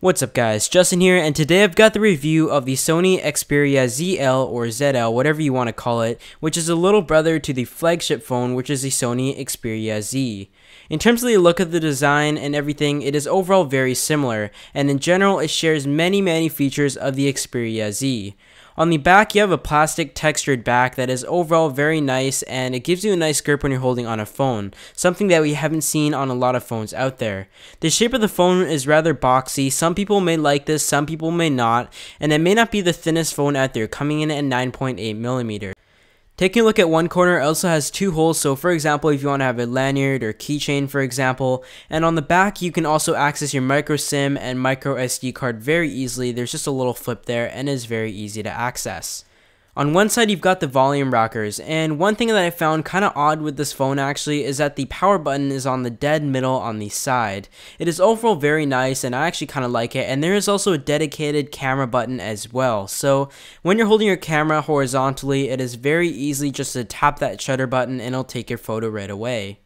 What's up guys, Justin here, and today I've got the review of the Sony Xperia ZL or ZL, whatever you want to call it, which is a little brother to the flagship phone, which is the Sony Xperia Z. In terms of the look of the design and everything, it is overall very similar, and in general it shares many features of the Xperia Z. On the back, you have a plastic textured back that is overall very nice, and it gives you a nice grip when you're holding on a phone, something that we haven't seen on a lot of phones out there. The shape of the phone is rather boxy. Some people may like this, some people may not, and it may not be the thinnest phone out there, coming in at 9.8mm. Taking a look at one corner, it also has two holes, so for example if you want to have a lanyard or keychain for example, and on the back you can also access your micro SIM and micro SD card very easily. There's just a little flip there and it is very easy to access. On one side you've got the volume rockers, and one thing that I found kind of odd with this phone actually is that the power button is on the dead middle on the side. It is overall very nice and I actually kind of like it, and there is also a dedicated camera button as well. So when you're holding your camera horizontally, it is very easy just to tap that shutter button and it'll take your photo right away.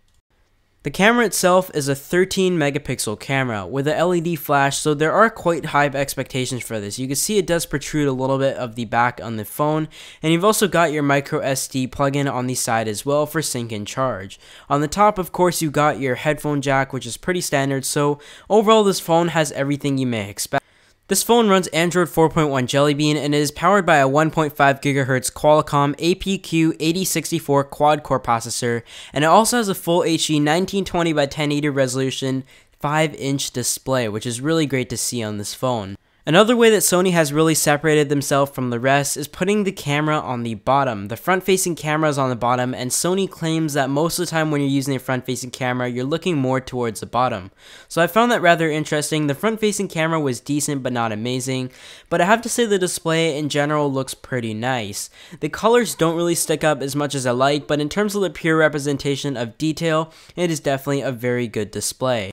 The camera itself is a 13 megapixel camera with a LED flash, so there are quite high expectations for this. You can see it does protrude a little bit of the back on the phone, and you've also got your micro SD plug-in on the side as well for sync and charge. On the top, of course, you got your headphone jack, which is pretty standard, so overall this phone has everything you may expect. This phone runs Android 4.1 Jelly Bean and is powered by a 1.5 GHz Qualacomm APQ8064 quad-core processor, and it also has a full HD 1920 by 1080 resolution 5-inch display, which is really great to see on this phone. Another way that Sony has really separated themselves from the rest is putting the camera on the bottom. The front-facing camera is on the bottom, and Sony claims that most of the time when you're using a front-facing camera, you're looking more towards the bottom. So I found that rather interesting. The front-facing camera was decent but not amazing, but I have to say the display in general looks pretty nice. The colors don't really stick up as much as I like, but in terms of the pure representation of detail, it is definitely a very good display.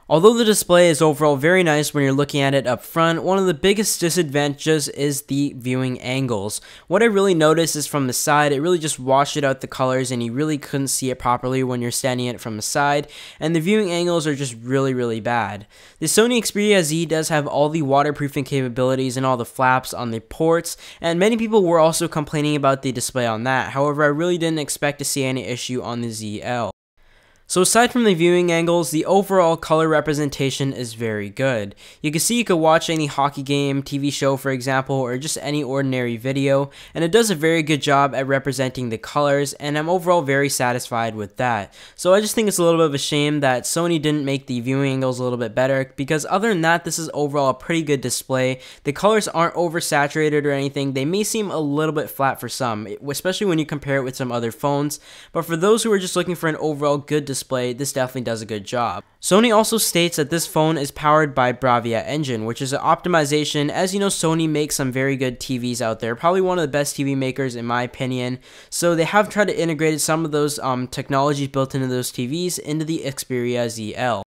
Although the display is overall very nice when you're looking at it up front, one of the biggest disadvantages is the viewing angles. What I really noticed is from the side, it really just washed out the colors and you really couldn't see it properly when you're standing at it from the side, and the viewing angles are just really bad. The Sony Xperia Z does have all the waterproofing capabilities and all the flaps on the ports, and many people were also complaining about the display on that. However, I really didn't expect to see any issue on the ZL. So aside from the viewing angles, the overall color representation is very good. You can see you could watch any hockey game, TV show for example, or just any ordinary video, and it does a very good job at representing the colors, and I'm overall very satisfied with that. So I just think it's a little bit of a shame that Sony didn't make the viewing angles a little bit better, because other than that, this is overall a pretty good display. The colors aren't oversaturated or anything. They may seem a little bit flat for some, especially when you compare it with some other phones, but for those who are just looking for an overall good display, this definitely does a good job. Sony also states that this phone is powered by Bravia Engine, which is an optimization. As you know, Sony makes some very good TVs out there, probably one of the best TV makers in my opinion. So they have tried to integrate some of those technologies built into those TVs into the Xperia ZL.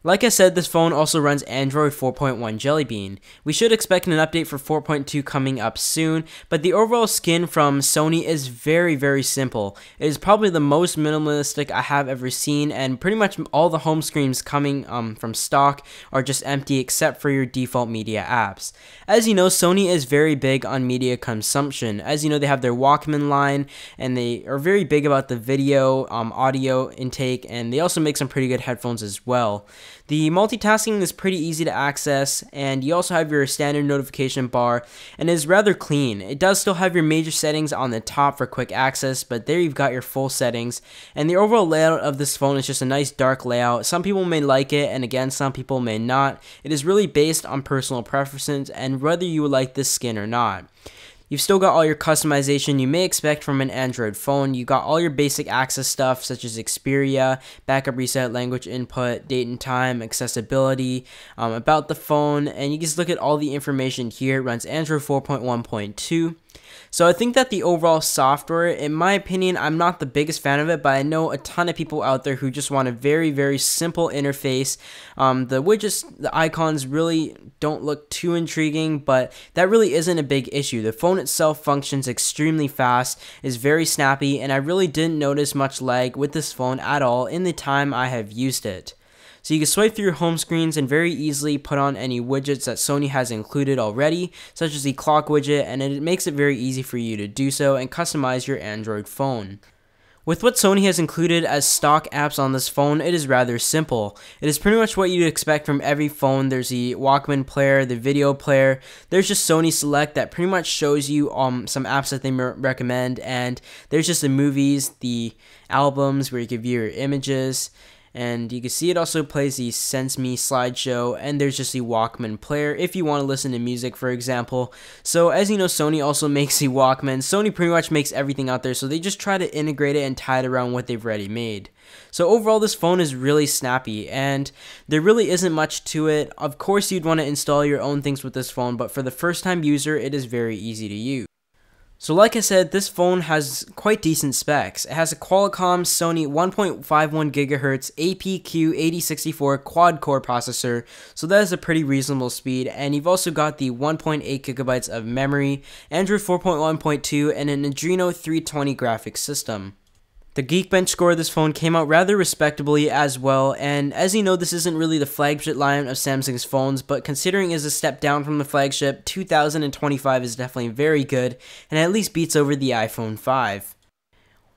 Like I said, this phone also runs Android 4.1 Jelly Bean. We should expect an update for 4.2 coming up soon, but the overall skin from Sony is very simple. It is probably the most minimalistic I have ever seen, and pretty much all the home screens coming from stock are just empty except for your default media apps. As you know, Sony is very big on media consumption. As you know, they have their Walkman line, and they are very big about the video, audio intake, and they also make some pretty good headphones as well. The multitasking is pretty easy to access, and you also have your standard notification bar, and it is rather clean. It does still have your major settings on the top for quick access, but there you've got your full settings, and the overall layout of this phone is just a nice dark layout. Some people may like it, and again, some people may not. It is really based on personal preferences and whether you would like this skin or not. You've still got all your customization you may expect from an Android phone. You got all your basic access stuff such as Xperia, backup reset, language input, date and time, accessibility, about the phone, and you can just look at all the information here. It runs Android 4.1.2. So I think that the overall software, in my opinion, I'm not the biggest fan of it, but I know a ton of people out there who just want a very simple interface. The widgets, the icons really don't look too intriguing, but that really isn't a big issue. The phone itself functions extremely fast, is very snappy, and I really didn't notice much lag with this phone at all in the time I have used it. So you can swipe through your home screens and very easily put on any widgets that Sony has included already, such as the clock widget, and it makes it very easy for you to do so and customize your Android phone. With what Sony has included as stock apps on this phone, it is rather simple. It is pretty much what you'd expect from every phone. There's the Walkman player, the video player. There's just Sony Select that pretty much shows you some apps that they recommend, and there's just the movies, the albums where you can view your images. And you can see it also plays the Sense Me slideshow, and there's just the Walkman player if you want to listen to music, for example. So as you know, Sony also makes the Walkman. Sony pretty much makes everything out there, so they just try to integrate it and tie it around what they've already made. So overall, this phone is really snappy, and there really isn't much to it. Of course, you'd want to install your own things with this phone, but for the first time user, it is very easy to use. So like I said, this phone has quite decent specs. It has a Qualacomm Sony 1.51 GHz APQ8064 quad-core processor, so that is a pretty reasonable speed, and you've also got the 1.8 GB of memory, Android 4.1.2, and an Adreno 320 graphics system. The Geekbench score of this phone came out rather respectably as well, and as you know, this isn't really the flagship line of Samsung's phones, but considering it is a step down from the flagship, 2025 is definitely very good, and at least beats over the iPhone 5.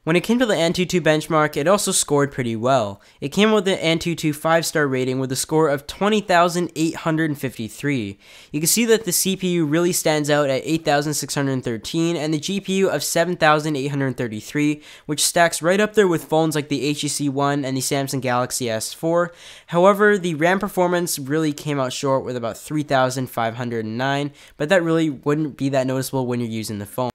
When it came to the Antutu benchmark, it also scored pretty well. It came with the Antutu 5-star rating with a score of 20,853. You can see that the CPU really stands out at 8,613 and the GPU of 7,833, which stacks right up there with phones like the HTC One and the Samsung Galaxy S4. However, the RAM performance really came out short with about 3,509, but that really wouldn't be that noticeable when you're using the phone.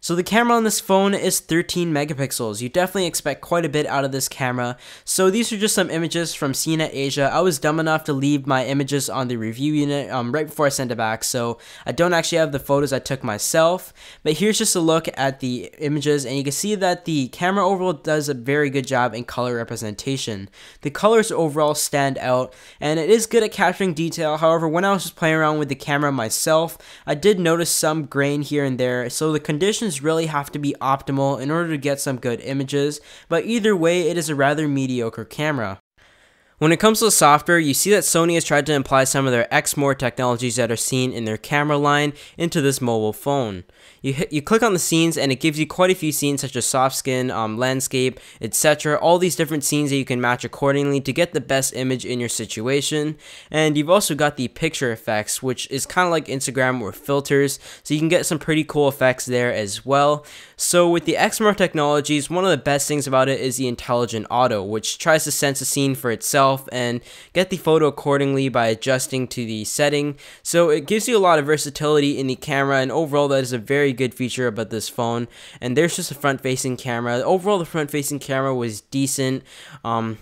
So the camera on this phone is 13 megapixels. You definitely expect quite a bit out of this camera. So these are just some images from CNET Asia. I was dumb enough to leave my images on the review unit right before I sent it back, so I don't actually have the photos I took myself. But here's just a look at the images, and you can see that the camera overall does a very good job in color representation. The colors overall stand out, and it is good at capturing detail. However, when I was just playing around with the camera myself, I did notice some grain here and there, so the conditions really have to be optimal in order to get some good images, but either way, it is a rather mediocre camera. When it comes to software, you see that Sony has tried to apply some of their XMOR technologies that are seen in their camera line into this mobile phone. You click on the scenes and it gives you quite a few scenes such as soft skin, landscape, etc. All these different scenes that you can match accordingly to get the best image in your situation. And you've also got the picture effects, which is kind of like Instagram or filters, so you can get some pretty cool effects there as well. So with the XMOR technologies, one of the best things about it is the intelligent auto, which tries to sense a scene for itself and get the photo accordingly by adjusting to the setting. So it gives you a lot of versatility in the camera, and overall that is a very good feature about this phone. And there's just a front-facing camera. Overall, the front-facing camera was decent, good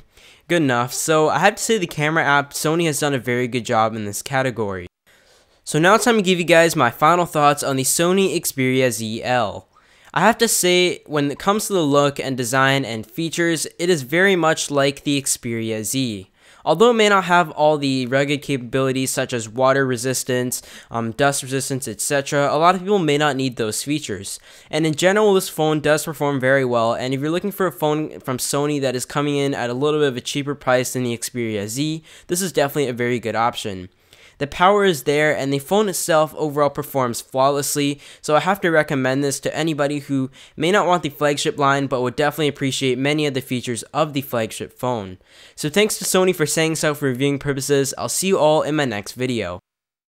enough. So I have to say the camera app, Sony has done a very good job in this category. So now it's time to give you guys my final thoughts on the Sony Xperia ZL. I have to say, when it comes to the look and design and features, it is very much like the Xperia Z. Although it may not have all the rugged capabilities such as water resistance, dust resistance, etc., a lot of people may not need those features. And in general, this phone does perform very well, and if you're looking for a phone from Sony that is coming in at a little bit of a cheaper price than the Xperia Z, this is definitely a very good option. The power is there, and the phone itself overall performs flawlessly, so I have to recommend this to anybody who may not want the flagship line but would definitely appreciate many of the features of the flagship phone. So thanks to Sony for saying so for reviewing purposes. I'll see you all in my next video.